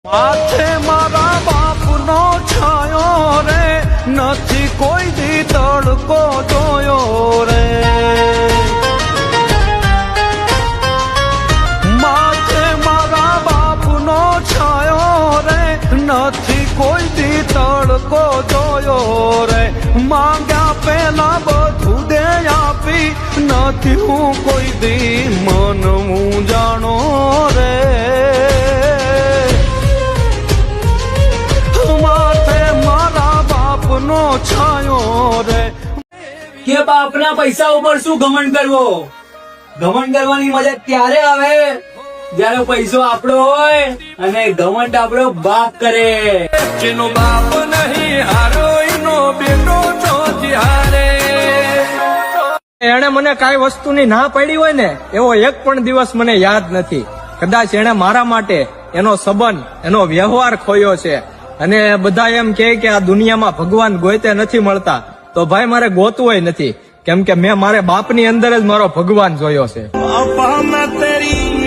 માથે મારા બાપનો છાયો રે, નથી કોઈ દી તડકો જોયો રે. માથે મારા બાપનો છાયો રે, નથી કોઈ દી તડકો જોયો રે. માંગ્યા પેલા બધું દે આપી, નથી હું કોઈ દી મન મૂંઝાણો રે. નો છાયો રે. કે બાપના પૈસા ઉપર શું ઘમંડ કરવો? ઘમંડ કરવાની મજા ત્યારે આવે જયારે પૈસો આપણો હોય અને ઘમંડ આપણો બાપ કરે. જેનો બાપ નહીં હારો એનો બેટો ચોથી હારે. એને મને કાંઈ વસ્તુની ના પડી હોય ને એવો એક પણ દિવસ મને યાદ નથી. કદાચ એને મારા માટે એનો સંબંધ, એનો વ્યવહાર ખોયો છે. અને બધા એમ કે આ દુનિયામાં ભગવાન ગોતે નથી મળતા, તો ભાઈ મારે ગોતવું નથી, કેમ કે મેં મારે બાપની અંદર જ મારો ભગવાન જોયો છે. બાપા મેં તેરી